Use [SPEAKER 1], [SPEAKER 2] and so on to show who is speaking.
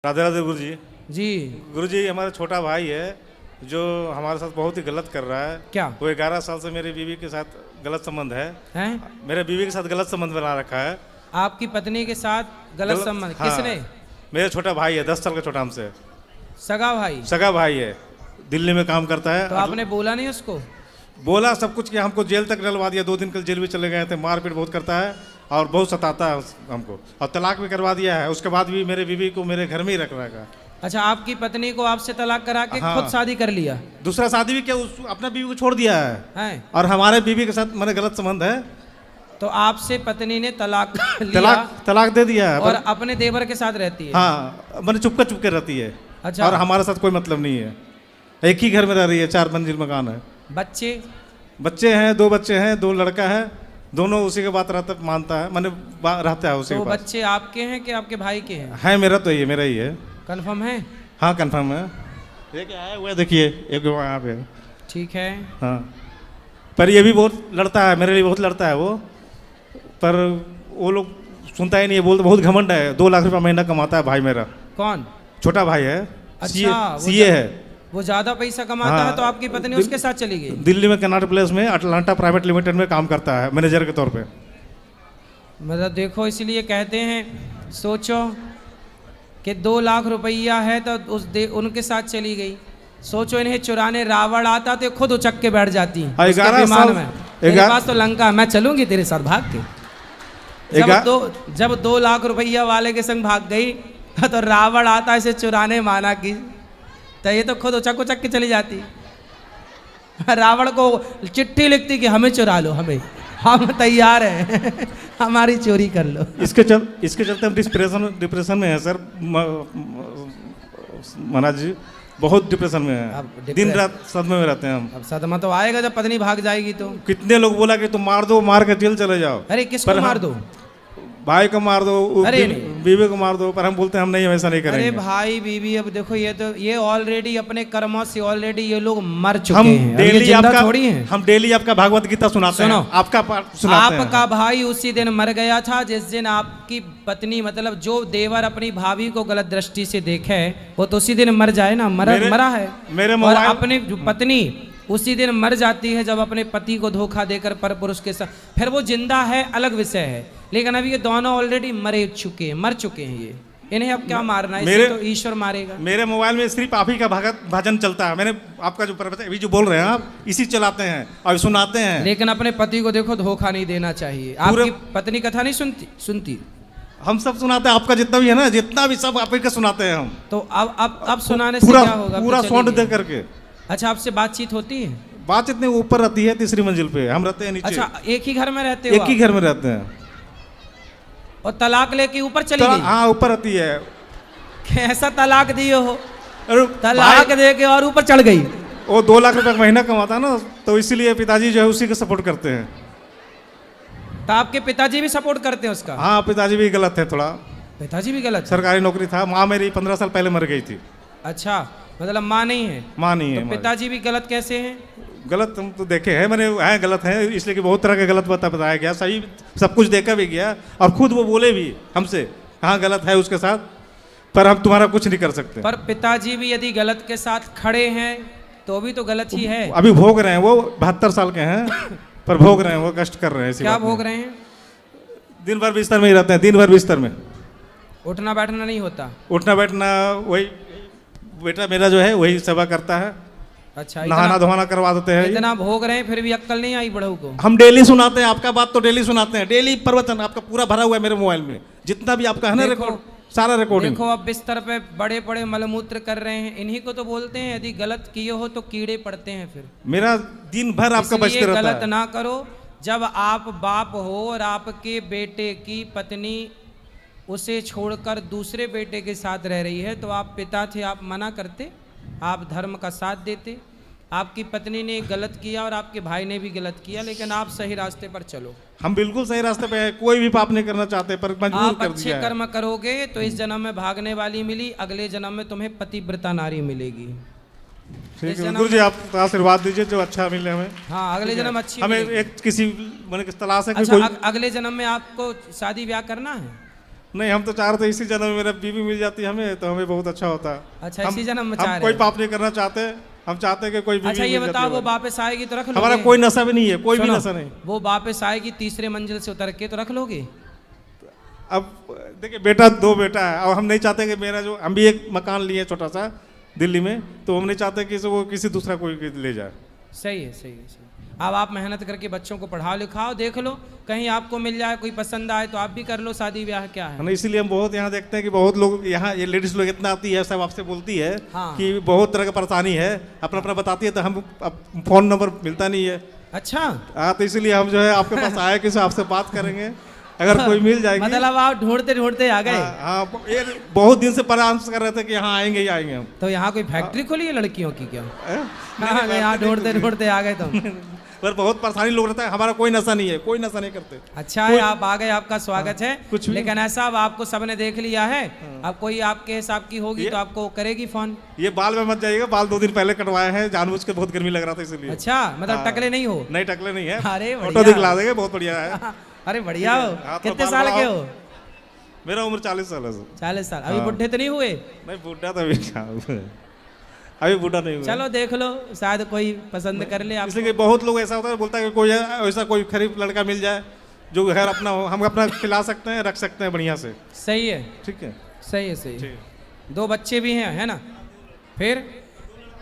[SPEAKER 1] राधे राधे गुरु जी।
[SPEAKER 2] जी
[SPEAKER 1] गुरु जी, हमारा छोटा भाई है जो हमारे साथ बहुत ही गलत कर रहा है।
[SPEAKER 2] क्या?
[SPEAKER 1] वो 11 साल से मेरी बीवी के साथ गलत संबंध है।
[SPEAKER 2] हैं?
[SPEAKER 1] मेरे बीवी के साथ गलत संबंध बना रखा है।
[SPEAKER 2] आपकी पत्नी के साथ गलत संबंध?
[SPEAKER 1] हाँ,
[SPEAKER 2] किसने?
[SPEAKER 1] मेरा छोटा भाई है, 10 साल का छोटा हमसे।
[SPEAKER 2] सगा भाई?
[SPEAKER 1] सगा भाई है, दिल्ली में काम करता है।
[SPEAKER 2] तो आपने बोला नहीं उसको?
[SPEAKER 1] बोला सब कुछ किया, हमको जेल तक डलवा दिया। 2 दिन कल जेल भी चले गए थे। मारपीट बहुत करता है और बहुत सताता है हमको, और तलाक भी करवा दिया है। उसके बाद भी मेरे बीवी को मेरे घर में ही रख रखा है।
[SPEAKER 2] अच्छा, आपकी पत्नी को आपसे तलाक करा के
[SPEAKER 1] हाँ,
[SPEAKER 2] खुद शादी कर लिया?
[SPEAKER 1] दूसरा शादी भी किया, अपना बीवी को छोड़ दिया है।
[SPEAKER 2] हैं?
[SPEAKER 1] और हमारे बीवी के साथ मैंने गलत संबंध है।
[SPEAKER 2] तो आपसे पत्नी ने तलाक लिया?
[SPEAKER 1] तलाक दे दिया है।
[SPEAKER 2] और अपने देवर के साथ रहती है?
[SPEAKER 1] हाँ, मैंने चुपके रहती है।
[SPEAKER 2] अच्छा।
[SPEAKER 1] और हमारे साथ कोई मतलब नहीं है। एक ही घर में रह रही है, 4 मंजिल मकान है।
[SPEAKER 2] बच्चे
[SPEAKER 1] हैं, 2 बच्चे हैं, 2 लड़का है। दोनों उसी के बात रहता मानता है, मैंने रहता है उसी
[SPEAKER 2] तो
[SPEAKER 1] के पास।
[SPEAKER 2] बच्चे आपके हैं कि आपके भाई के हैं?
[SPEAKER 1] है मेरा, तो ये मेरा ही है।
[SPEAKER 2] कंफर्म है?
[SPEAKER 1] हाँ कंफर्म है। ये क्या है, वो देखिए एक वहाँ पे।
[SPEAKER 2] ठीक है।
[SPEAKER 1] हाँ, पर ये भी बहुत लड़ता है, मेरे लिए बहुत लड़ता है वो। पर वो लोग सुनता ही नहीं है, बोलते बहुत घमंड है। 2 लाख रुपया महीना कमाता है भाई मेरा।
[SPEAKER 2] कौन?
[SPEAKER 1] छोटा भाई है।
[SPEAKER 2] अच्छा,
[SPEAKER 1] सीए है।
[SPEAKER 2] वो ज्यादा पैसा कमाता
[SPEAKER 1] हाँ,
[SPEAKER 2] है तो आपकी पत्नी उसके साथ चली गई?
[SPEAKER 1] दिल्ली में कनाट प्लेस में अटलांटा प्राइवेट लिमिटेड में काम करता है, मैनेजर के तौर पे।
[SPEAKER 2] मतलब देखो, इसलिए कहते हैं, सोचो कि 2 लाख रुपया है तो उनके साथ चली गई। सोचो, इन्हें चुराने रावण आता तो खुद उचक के बैठ जाती उसके विमान में। मेरे पास तो लंका, मैं चलूंगी तेरे साथ भाग के। जब 2 लाख रुपया वाले के संग भाग गई तो रावण आता इसे चुराने माना की, तो ये तो खुद उचक के चली जाती। रावण को चिट्ठी लिखती कि हमें चुरा लो, हम तैयार हैं हमारी चोरी कर लो।
[SPEAKER 1] इसके चलते हम डिप्रेशन में है सर। महाराज जी बहुत डिप्रेशन में है, दिन रात सदमे में रहते हैं हम।
[SPEAKER 2] अब सदमा तो आएगा जब पत्नी भाग जाएगी तो।
[SPEAKER 1] कितने लोग बोला कि तुम मार दो, मार के जेल चले जाओ।
[SPEAKER 2] अरे किसको मार दो?
[SPEAKER 1] भाई को मार दो, बीवी को मार दो। पर हम बोलते हैं हम नहीं, ऐसा नहीं करेंगे।
[SPEAKER 2] अरे भाई बीवी, अब देखो ये ऑलरेडी अपने कर्मों से ऑलरेडी ये लोग मर चुके हैं।
[SPEAKER 1] डेली आपका थोड़ी हैं। हम डेली आपका भागवत गीता सुनाते हैं, आपका पाठ सुनाते हैं।
[SPEAKER 2] आपका भाई उसी दिन मर गया था जिस दिन आपकी पत्नी, मतलब जो देवर अपनी भाभी को गलत दृष्टि से देखे, वो तो उसी दिन मर जाए ना। मरा है मेरे। और अपनी पत्नी उसी दिन मर जाती है जब अपने पति को धोखा देकर पर पुरुष के साथ। फिर वो जिंदा है अलग विषय है, लेकिन अभी ये दोनों ऑलरेडी मर चुके हैं। ये इन्हें अब क्या मारना है? इसे तो ईश्वर मारेगा।
[SPEAKER 1] मेरे मोबाइल में सिर्फ आप ही का भजन चलता है। मैंने आपका जो अभी जो बोल रहे हैं आप, इसी चलाते हैं और सुनाते हैं।
[SPEAKER 2] लेकिन अपने पति को देखो धोखा नहीं देना चाहिए। आपकी पत्नी कथा नहीं सुनती?
[SPEAKER 1] हम सब सुनाते हैं, आपका जितना भी है ना, जितना भी सब आप ही का सुनाते हैं हम।
[SPEAKER 2] तो अब सुनाने से क्या होगा?
[SPEAKER 1] पूरा साउंड दे करके।
[SPEAKER 2] अच्छा, आपसे बातचीत होती है?
[SPEAKER 1] बातचीत नहीं, ऊपर रहती है 3री मंजिल पे, हम रहते हैं नीचे।
[SPEAKER 2] अच्छा, एक ही घर में रहते हो?
[SPEAKER 1] एक ही घर में रहते हैं।
[SPEAKER 2] और तलाक लेके ऊपर चली गई?
[SPEAKER 1] हाँ, ऊपर रहती है।
[SPEAKER 2] कैसा तलाक दिए हो? तलाक दे के और ऊपर चढ़ गई?
[SPEAKER 1] वो 2 लाख रुपया महीना कमाता है ना, तो इसीलिए पिताजी जो है उसी को सपोर्ट करते हैं।
[SPEAKER 2] तो आपके पिताजी भी सपोर्ट करते हैं उसका?
[SPEAKER 1] हाँ, पिताजी भी गलत है थोड़ा।
[SPEAKER 2] पिताजी भी गलत?
[SPEAKER 1] सरकारी नौकरी था। माँ मेरी 15 साल पहले मर गई थी।
[SPEAKER 2] अच्छा, मतलब माँ नहीं है?
[SPEAKER 1] माँ नहीं है।
[SPEAKER 2] तो पिताजी भी गलत कैसे हैं?
[SPEAKER 1] गलत हम तो देखे हैं मैंने, है गलत है, इसलिए कि बहुत तरह का गलत बताया गया। सही सब कुछ देखा भी गया, और खुद वो बोले भी हमसे, हाँ गलत है उसके साथ, पर हम तुम्हारा कुछ नहीं कर सकते।
[SPEAKER 2] पर पिताजी भी यदि गलत के साथ खड़े हैं तो भी तो गलत ही है।
[SPEAKER 1] अभी भोग रहे हैं, वो 72 साल के हैं, पर भोग रहे हैं, वो कष्ट कर रहे हैं।
[SPEAKER 2] क्या भोग रहे हैं? दिन
[SPEAKER 1] भर बिस्तर में ही रहते हैं, दिन भर बिस्तर में।
[SPEAKER 2] उठना बैठना नहीं होता?
[SPEAKER 1] उठना बैठना, वही बेटा मेरा जो है वही सेवा करता है।
[SPEAKER 2] अच्छा,
[SPEAKER 1] नहाना धोना करवा देते हैं।
[SPEAKER 2] इतना भोग रहे हैं फिर भी अक्ल नहीं आई बड़ों को?
[SPEAKER 1] हम डेली सुनाते हैं, आपका बात तो डेली सुनाते हैं। डेली प्रवचन आपका पूरा भरा हुआ है मेरे मोबाइल में, जितना भी आपका है ना रिकॉर्ड, सारा रिकॉर्डिंग।
[SPEAKER 2] देखो, अब बिस्तर पे बड़े बड़े मलमूत्र कर रहे हैं, इन्हीं को तो बोलते हैं यदि गलत किए हो तो कीड़े पड़ते हैं। फिर
[SPEAKER 1] मेरा दिन भर आपका बचते रहता है।
[SPEAKER 2] गलत ना करो। जब आप बाप हो और आपके बेटे की पत्नी उसे छोड़कर दूसरे बेटे के साथ रह रही है, तो आप पिता थे, आप मना करते, आप धर्म का साथ देते। आपकी पत्नी ने गलत किया और आपके भाई ने भी गलत किया, लेकिन आप सही रास्ते पर चलो।
[SPEAKER 1] हम बिल्कुल सही रास्ते पे हैं, कोई भी पाप नहीं करना चाहते, पर मजबूर
[SPEAKER 2] आप
[SPEAKER 1] कर दिया
[SPEAKER 2] अच्छे
[SPEAKER 1] है।
[SPEAKER 2] कर्म करोगे तो इस जन्म में भागने वाली मिली, अगले जन्म में तुम्हें पतिव्रता नारी मिलेगी।
[SPEAKER 1] ठीक है गुरु जी, आप आशीर्वाद दीजिए जो अच्छा मिले हमें।
[SPEAKER 2] हाँ, अगले जन्म अच्छी
[SPEAKER 1] हमें एक किसी मैंने तलाश है कि
[SPEAKER 2] अच्छा,
[SPEAKER 1] कोई।
[SPEAKER 2] अगले जन्म में आपको शादी ब्याह करना है?
[SPEAKER 1] नहीं, हम तो चाह रहे थे इसी जन्म में मेरा बीवी मिल जाती हमें तो हमें बहुत अच्छा होता।
[SPEAKER 2] अच्छा, इसी जन्म में चाह
[SPEAKER 1] हम
[SPEAKER 2] रहे
[SPEAKER 1] कोई
[SPEAKER 2] हैं।
[SPEAKER 1] पाप नहीं करना चाहते, हम चाहते हैं कि कोई बीवी
[SPEAKER 2] अच्छा ये
[SPEAKER 1] मिल जाती
[SPEAKER 2] बताओ, वो
[SPEAKER 1] हमारी।
[SPEAKER 2] वापस आएगी तो रख
[SPEAKER 1] हमारा
[SPEAKER 2] लोगे?
[SPEAKER 1] कोई नशा भी नहीं है, कोई भी
[SPEAKER 2] सुनो,
[SPEAKER 1] नशा नहीं।
[SPEAKER 2] वो वापस आएगी तीसरे मंजिल से उतर के तो रख लोगे?
[SPEAKER 1] अब देखिए बेटा, 2 बेटा है और हम नहीं चाहते कि मेरा जो, हम भी एक मकान लिए छोटा सा दिल्ली में, तो हम नहीं चाहते कि वो किसी दूसरा कोई ले जाए।
[SPEAKER 2] सही है, सही है, सही है। अब आप मेहनत करके बच्चों को पढ़ाओ लिखाओ, देख लो कहीं आपको मिल जाए, कोई पसंद आए तो आप भी कर लो शादी ब्याह, क्या है।
[SPEAKER 1] ना, इसीलिए हम बहुत यहाँ देखते हैं कि बहुत लोग यहाँ, ये लेडीज लोग इतना आती है, सब आपसे बोलती है
[SPEAKER 2] हाँ।
[SPEAKER 1] कि बहुत तरह का परेशानी है, अपना अपना बताती है, तो हम अब फोन नंबर मिलता नहीं है।
[SPEAKER 2] अच्छा,
[SPEAKER 1] हाँ, तो इसीलिए हम जो है आपके पास आए कि आपसे बात करेंगे, अगर कोई मिल जाएगी।
[SPEAKER 2] मतलब आप ढूंढते ढूंढते आ गए।
[SPEAKER 1] हाँ, ये बहुत दिन से प्रयास कर रहे थे कि यहाँ आएंगे ही आएंगे हम।
[SPEAKER 2] तो यहाँ कोई फैक्ट्री खोली है लड़कियों की क्या?
[SPEAKER 1] हैं?
[SPEAKER 2] हाँ, यहाँ ढूंढते ढूंढते आ गए तुम।
[SPEAKER 1] पर बहुत परेशानी लोग रहता है, हमारा कोई नशा नहीं है, कोई नशा नहीं करते।
[SPEAKER 2] अच्छा है, आप आ गए, आपका स्वागत है।
[SPEAKER 1] कुछ भी।
[SPEAKER 2] लेकिन ऐसा अब आपको सबने देख लिया है, अब कोई आपके हिसाब की होगी
[SPEAKER 1] ये-
[SPEAKER 2] तो आपको करेगी फोन।
[SPEAKER 1] ये बाल में मत जाइएगा, बाल 2 दिन पहले कटवाए हैं, जानबूझ के, बहुत गर्मी लग रहा था इसलिए।
[SPEAKER 2] अच्छा, मतलब
[SPEAKER 1] हाँ।
[SPEAKER 2] टकले नहीं हो?
[SPEAKER 1] नहीं, टकले नहीं है।
[SPEAKER 2] अरे
[SPEAKER 1] फोटो
[SPEAKER 2] बढ़िया।
[SPEAKER 1] दिखला देंगे, बहुत बढ़िया है।
[SPEAKER 2] अरे बढ़िया हो।
[SPEAKER 1] हाँ, तो
[SPEAKER 2] कितने
[SPEAKER 1] बाल
[SPEAKER 2] साल
[SPEAKER 1] बड़ा
[SPEAKER 2] के
[SPEAKER 1] हो।
[SPEAKER 2] हो?
[SPEAKER 1] मेरा उम्र 40 साल है सर।
[SPEAKER 2] 40 साल। अभी
[SPEAKER 1] हाँ।
[SPEAKER 2] बुढ़े तो नहीं हुए?
[SPEAKER 1] नहीं, बूढ़ा तो अभी कहाँ हुआ है। अभी बूढ़ा नहीं हुआ।
[SPEAKER 2] चलो देख लो, शायद कोई पसंद कर ले
[SPEAKER 1] इसलिए
[SPEAKER 2] आपको।
[SPEAKER 1] कि बहुत लोग ऐसा होता है, बोलता है कि कोई ऐसा कोई खरीब लड़का मिल जाए जो घर अपना हो, हम अपना खिला सकते हैं, रख सकते हैं बढ़िया से।
[SPEAKER 2] सही है,
[SPEAKER 1] ठीक है,
[SPEAKER 2] सही है, सही है।
[SPEAKER 1] ठीक है।
[SPEAKER 2] 2 बच्चे भी हैं, है ना? फिर